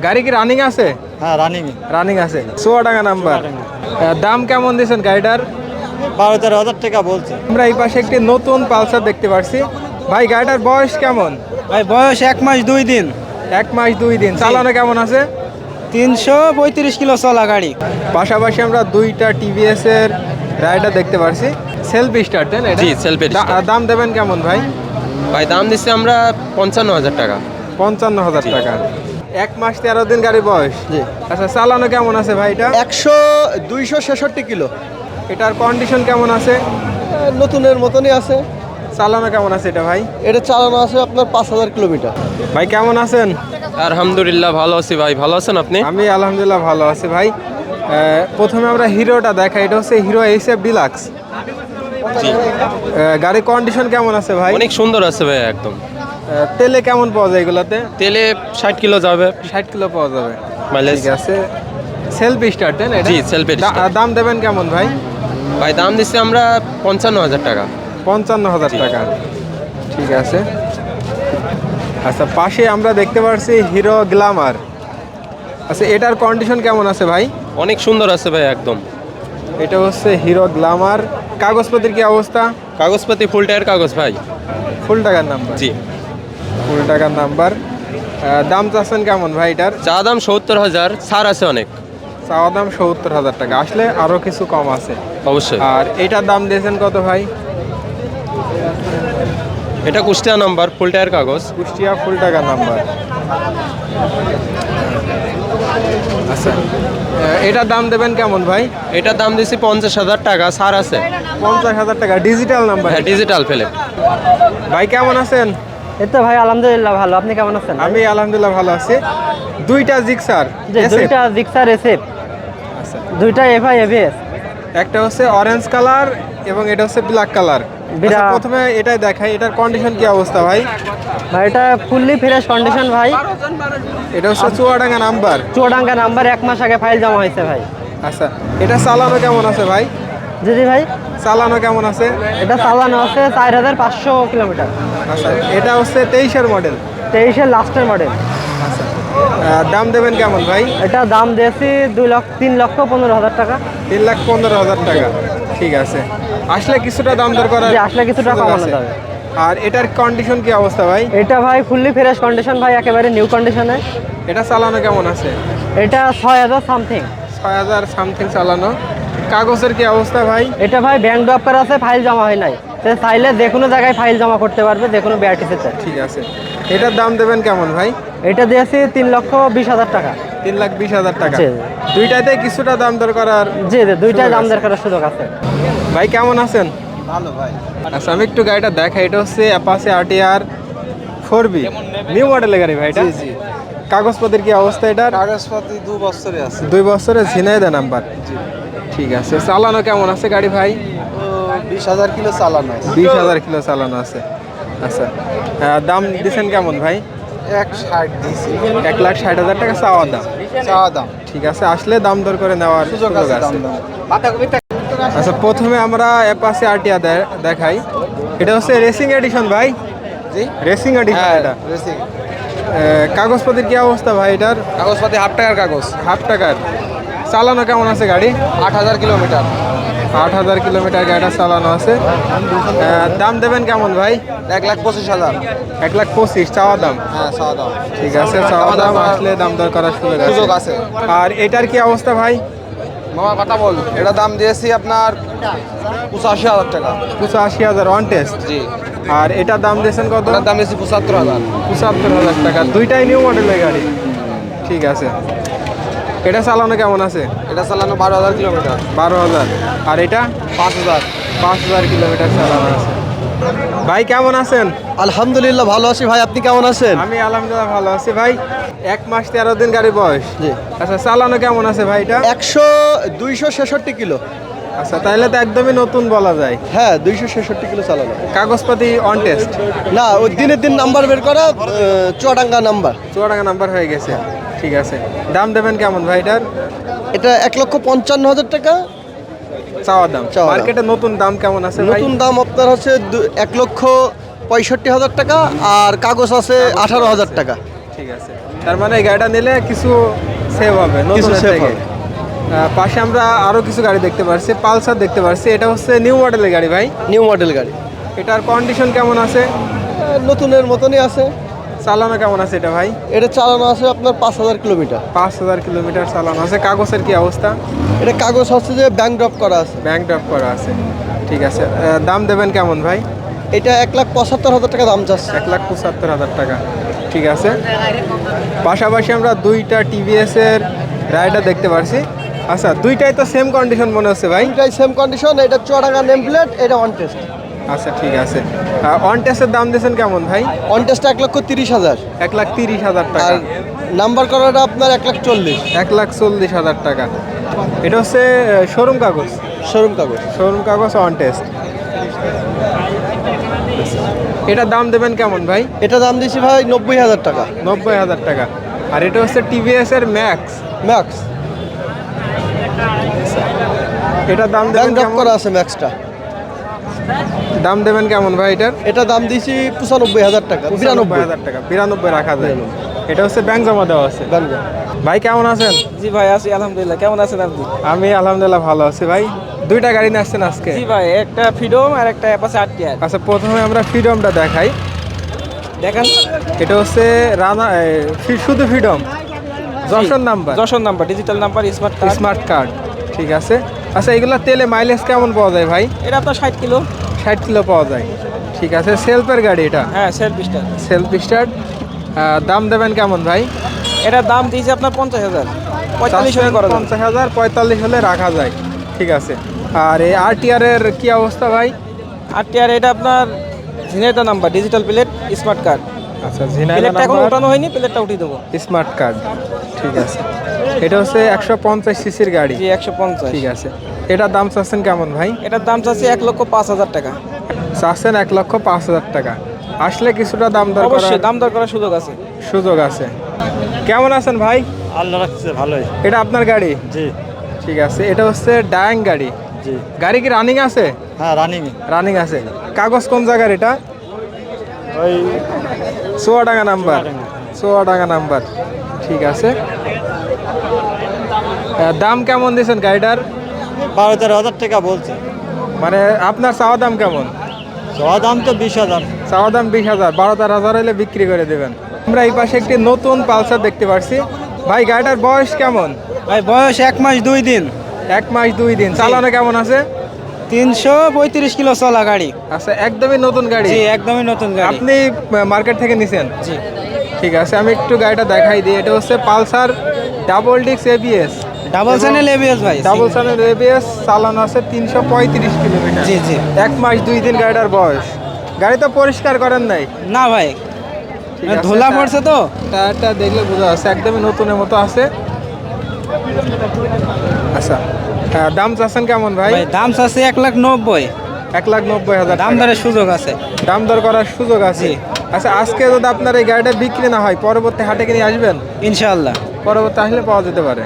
গাড়ি কি রানিং আছে? হ্যাঁ রানিং আছে। চুয়াডাঙ্গা নাম্বার। দাম কেমন দিয়েছেন গাড়িটার? 12-13 হাজার টাকা বলছে। আমরা এই পাশে একটি নতুন পালসার দেখতে পাচ্ছি। ভাই গাড়িটার বয়স কেমন? ভাই বয়স 1 মাস 2 দিন। 1 মাস 2 দিন। চালানো কেমন আছে? 335 কিলো চলা গাড়ি। পাশাপাশি আমরা দুইটা টিভিএস এর রাইডার দেখতে পাচ্ছি। সেলফ স্টার্ট দেন এটা? জি, self start। দাম দেবেন কেমন ভাই? ভাই দাম দিচ্ছি আমরা 55,000 টাকা। 55,000 টাকা। 1 মাস 13 দিন গাড়ি বয়স। জি। আচ্ছা চালানো কেমন আছে ভাই এটা? 266 কিলো। এটার কন্ডিশন কেমন আছে? নতুনের মতনই আছে। চালানো কেমন আছে এটা ভাই? এটা চালানো আছে আপনার 5000 কিলোমিটার। ভাই কেমন আছেন? আলহামদুলিল্লাহ ভালো আছি ভাই, ভালো আছেন আপনি? আমি আলহামদুলিল্লাহ ভালো আছি ভাই। প্রথমে আমরা হিরোটা দেখাই, এটা হচ্ছে হিরো এইচএফ ডিলাক্স। জি, গাড়ির কন্ডিশন কেমন আছে ভাই? অনেক সুন্দর আছে ভাই একদম। তেলে কেমন পাওয়া যায় এগুলাতে? তেলে 60 কিলো যাবে 60 কিলো পাওয়া যাবে। মাইলেজ। ঠিক আছে। সেলফ স্টার্ট দেন এটা? জি, self start। দাম দেবেন কেমন ভাই? ভাই দাম দিচ্ছি আমরা 55,000 টাকা। 55,000 টাকা। ঠিক আছে। আচ্ছা পাশে আমরা দেখতে পাচ্ছি হিরো গ্ল্যামার। আচ্ছা এটার কন্ডিশন কেমন আছে ভাই? অনেক সুন্দর আছে ভাই একদম। এটা হচ্ছে হিরো গ্ল্যামার। কাগজপত্রের কি অবস্থা? কাগজপাতি ফুল টায়ার কাগজ ভাই। ফুল টাকার নাম্বার। জি। ফুল টাকার নাম্বার। দাম চাচ্ছেন কেমন ভাই এটার? চা দাম 70,000, ছাড় আছে অনেক। চাওয়া দাম 70,000 টাকা, আসলে আরও কিছু কম আছে। অবশ্যই। আর এটার দাম দিয়েছেন কত ভাই? এটা কুষ্টিয়া নাম্বার, ফুল টায়ার কাগজ। কুষ্টিয়া ফুল টাকার নাম্বার। আচ্ছা এটার দাম দেবেন কেমন ভাই? এটার দাম দিচ্ছি 50,000 টাকা, ছাড় আছে। 50,000 টাকা ডিজিটাল নাম্বার। হ্যাঁ, ডিজিটাল ফেলে। ভাই কেমন আছেন? এই তো ভাই আলহামদুলিল্লাহ ভালো। আপনি কেমন আছেন? আমি আলহামদুলিল্লাহ ভালো আছি। দুইটা জিক্সার যে দুইটা জিক্সার এসএফ, আচ্ছা দুইটা এফআই এবিএস। একটা হচ্ছে অরেঞ্জ কালার এবং এটা হচ্ছে ব্ল্যাক কালার। প্রথমে এটাই দেখাই, এটার কন্ডিশন কি অবস্থা ভাই? ভাই এটা ফুললি ফ্রেশ কন্ডিশন ভাই। এটা হচ্ছে চুয়াডাঙ্গা নাম্বার। চুয়াডাঙ্গা নাম্বার 1 মাস আগে ফাইল জমা হয়েছে ভাই। আচ্ছা এটা চালানো কেমন আছে ভাই? জি জি ভাই, চালানো কেমন আছে? এটা চালানো আছে 4500 কিলোমিটার। আচ্ছা এটা হচ্ছে 23-এর মডেল। 23-এর লাস্টের মডেল। আচ্ছা দাম দেবেন কেমন ভাই? এটা দাম দিয়েছি 3,15,000 টাকা। 3,15,000 টাকা। ঠিক আছে, আসলে কিছুটা দাম দর করার জি, আসলে কিছুটা সুযোগ কমানো আছে। যাবে। আর এটার কন্ডিশন কি অবস্থা ভাই? এটা ভাই ফুললি ফ্রেশ কন্ডিশন ভাই, একেবারে নিউ কন্ডিশনে। এটা চালানো কেমন আছে? এটা 6,000 সামথিং। 6,000 সামথিং চালানো। কাগজের কি অবস্থা ভাই? এটা ভাই ব্যাংক ড্রপ করা আছে, ফাইল জমা হয় নাই। সে চাইলে যে কোনো জায়গায় ফাইল জমা করতে পারবে, যে কোনো বিআরটিসিতে। ঠিক আছে, এটার দাম দেবেন কেমন ভাই? এটা দিয়েছি 3,20,000 টাকা। 3,20,000 টাকা। জি। দুইটাতে কিছুটা দাম দর করার জি জি, দুইটাই সুযোগ দাম আছে। দর করার সুযোগ আছে। ভাই কেমন আছেন? ভালো ভাই। আচ্ছা আমি একটু গাড়িটা দেখাই, এটা হচ্ছে অ্যাপাচি আরটিআর 4B নিউ মডেলের গাড়ি ভাই এটা? জি। কাগজপত্রের কি অবস্থা এটার? কাগজপাতি 2 বছরে আছে। 2 বছরের ঝিনাইদহ নাম্বার। ঠিক আছে, চালানো কেমন আছে গাড়ি ভাই? 20,000 কিলো চালানো আছে। 20,000 কিলো চালানো আছে। আচ্ছা দাম দিচ্ছেন কেমন ভাই? 160 দিয়েছি। 1,60,000 টাকা চাওয়া দাম। চাওয়া দাম। ঠিক আছে, আসলে দাম দর করে নেওয়ার সুযোগ আছে। আচ্ছা প্রথমে আমরা অ্যাপাচি আরটিআর দেখাই, এটা হচ্ছে রেসিং এডিশন ভাই। জি। রেসিং এডিশন এটা। রেসিং। কাগজপত্রের কি অবস্থা ভাই এটার? কাগজপাতি হাফ টাকার কাগজ। হাফ টাকার। চালানো কেমন আছে গাড়ি? 8,000 কিলোমিটার। 8,000 কিলোমিটার গাড়িটা চালানো আছে। দাম দেবেন কেমন ভাই? 1,25,000। 1,25,000 চাওয়া দাম। হ্যাঁ, চাওয়া দাম। ঠিক আছে, চাওয়া দাম, আসলে দাম দর করার সুযোগ আছে। আর এটার কি অবস্থা ভাই? মামা কথা বল। এটা দাম দিয়েছি আপনার 85,000 টাকা। 85,000 অন টেস্ট। জি। আর এটার দাম দিয়েছেন কত? এটার দাম দিয়েছি 75,000। 75,000 টাকা। দুইটাই নিউ মডেলের গাড়ি। ঠিক আছে, এটা চালানো কেমন আছে? এটা চালানো 12,000 কিলোমিটার। 12,000। আর এটা 5,000। 5,000 কিলোমিটার চালানো আছে। ভাই কেমন আছেন? আলহামদুলিল্লাহ ভালো আছি ভাই, আপনি কেমন আছেন? আমি আলহামদুলিল্লাহ ভালো আছি ভাই। 1 মাস 13 দিন গাড়ি বয়স। জি। আচ্ছা চালানো কেমন আছে ভাই এটা? 266 কিলো। আচ্ছা তাহলে তো একদমই নতুন বলা যায়। হ্যাঁ, 266 কিলো চালানো। কাগজপাতি অন টেস্ট। না, ওই দিনের দিন নাম্বার বের করা, চুয়াডাঙ্গা নাম্বার। চুয়াডাঙ্গা নাম্বার হয়ে গেছে। ঠিক আছে, দাম দেবেন কেমন ভাই এটার? এটা 1,55,000 টাকা চাওয়া দাম। চাওয়া দাম। মার্কেটে নতুন দাম কেমন আছে ভাই? নতুন দাম আপনার হচ্ছে 1,65,000 টাকা, আর কাগজ আছে 18,000 টাকা। ঠিক আছে, তার মানে এই গাড়িটা নিলে কিছু সেভ হবে নতুন save থেকে। হবে। পাশে আমরা আরো কিছু গাড়ি দেখতে পাচ্ছি, পালসার দেখতে পাচ্ছি। এটা হচ্ছে নিউ মডেলের গাড়ি ভাই। নিউ মডেল গাড়ি, এটার কন্ডিশন কেমন আছে? নতুনের মতনই আছে। চালানো কেমন আছে এটা ভাই? এটা চালানো আছে আপনার 5000 কিলোমিটার। 5000 কিলোমিটার চালানো আছে। কাগজের কি অবস্থা? এটা কাগজ হচ্ছে যে ব্যাংক ড্রপ করা আছে। ব্যাংক ড্রপ করা আছে। ঠিক আছে, দাম দেবেন কেমন ভাই? এটা 1,75,000 টাকা দাম চাচ্ছে। 1,75,000 টাকা। ঠিক আছে, পাশাপাশি আমরা দুইটা টিভিএস এর রাইডার দেখতে পাচ্ছি। আচ্ছা, দুইটাই তো সেম কন্ডিশন মনে হচ্ছে ভাই। এটাই সেম কন্ডিশন, এটা চুয়াডাঙ্গা নেম প্লেট, এটা অন টেস্ট। আচ্ছা ঠিক আছে, অন টেস্টের দাম দিয়েছেন কেমন ভাই? On test 1,30,000। 1,30,000 টাকা। আর নাম্বার করাটা আপনার 1,40,000 1,40,000 টাকা। এটা হচ্ছে শোরুম কাগজ। শোরুম কাগজ। শোরুম কাগজ অন টেস্ট। এটা দাম দেবেন কেমন ভাই? এটা দাম দিছি ভাই 90,000 টাকা। 90,000 টাকা। আর এটা হচ্ছে টিভিএস এর ম্যাক্স। ম্যাক্স এটা দাম ব্যাংক দেবেন ড্রপ কেমন? করা আছে ম্যাক্সটা। দাম দেবেন কেমন ভাই এটার? এটা দাম দিছি 95,000 টাকা। 95,000 টাকা। 92 রাখা যায়। এটা হচ্ছে ব্যাংক জমা দেওয়া আছে। ব্যাংক ভাই কেমন আছেন? জি ভাই আছি আলহামদুলিল্লাহ। কেমন আছেন আপনি? আমি আলহামদুলিল্লাহ ভালো আছি ভাই। দুইটা গাড়ি নিয়ে আসছেন আজকে? জি ভাই, একটা ফ্রিডম আর একটা অ্যাপাচি আরটিআর। আচ্ছা, প্রথমে আমরা ফ্রিডমটা দেখাই। দেখেন, এটা হচ্ছে রানা শুধু freedom, Jessore number, Jessore number, digital number, smart card. Smart card. ঠিক আছে। আচ্ছা, এগুলো তেলে মাইলেজ কেমন পাওয়া যায় ভাই? এটা আপনার 60 কিলো। 60 কিলো পাওয়া যায়। ঠিক আছে, সেলফের গাড়ি এটা? হ্যাঁ, সেলফ স্টার্ট। Self start. দাম দেবেন কেমন ভাই? এটার দাম দিয়েছে আপনার 50,000। 45 হলে করা যাবে। 50,000, 45 হলে রাখা যায়। ঠিক আছে। আর এই আরটিআর এর কি অবস্থা ভাই? আরটিআর এটা আপনার Jhenaidah number, digital plate, smart card. আচ্ছা, ঝিনাইদহ প্লেটটা এখন নাম্বার, ওঠানো হয়নি, প্লেটটা উঠিয়ে দেবো। Smart card. ঠিক আছে। এটা হচ্ছে 150 সিসির গাড়ি। জি 150। ঠিক আছে। এটার দাম চাচ্ছেন কেমন ভাই? এটার দাম চাচ্ছি 1,05,000 টাকা। চাচ্ছেন 1,05,000 টাকা। আসলে কিছুটা দাম দর অবশ্যই করার দাম দর করার সুযোগ আছে। সুযোগ আছে। কেমন আছেন ভাই? আল্লাহ রাখছে ভালোই। এটা আপনার গাড়ি? জি ঠিক আছে। এটা হচ্ছে ডায়াং গাড়ি। জি। গাড়ি কি রানিং আছে? হ্যাঁ রানিং। রানিং আছে। কাগজ কোন জায়গার এটা? ওই চুয়াডাঙ্গা নাম্বার। চুয়াডাঙ্গা নাম্বার। ঠিক আছে। দাম কেমন দিয়েছেন গাড়িটার? 12,000 টাকা বলছে। মানে আপনার চাওয়া দাম কেমন? চাওয়া দাম তো 20,000। চাওয়া দাম 20,000। 12,000 হলে বিক্রি করে দেবেন। আমরা এই পাশে একটি নতুন পালসার দেখতে পাচ্ছি। ভাই, গাড়িটার বয়স কেমন? ভাই বয়স 1 মাস 2 দিন। 1 মাস 2 দিন। চালানো কেমন আছে? 335 কিলো চলা গাড়ি। আচ্ছা, একদমই নতুন গাড়ি। জি একদমই নতুন গাড়ি। আপনি মার্কেট থেকে নিছেন? জি। ঠিক আছে, আমি একটু গাড়িটা দেখাই দিই। এটা হচ্ছে Pulsar double disc ABS. Double channel ABS ভাই। Double channel ABS. চালানো আছে 335 কিলোমিটার। জি জি। 1 মাস 2 দিন গাড়িটার বয়স। গাড়ি তো পরিষ্কার করেন নাই? না ভাই, ঠিক আছে। ধুলা পড়ছে তো। টায়ারটা দেখলে বোঝা যাচ্ছে একদমই নতুনের মতো আছে। আচ্ছা, দাম চাচ্ছেন কেমন ভাই? ভাই দাম চাচ্ছে 1,90,000। 1,90,000 দাম দরের সুযোগ আছে। দাম দর করার সুযোগ আছে। আচ্ছা, আজকে যদি আপনার এই গাড়িটা বিক্রি না হয়, পরবর্তী হাটে কিনে আসবেন? ইনশাআল্লাহ। পরবর্তী আসলে পাওয়া যেতে পারে।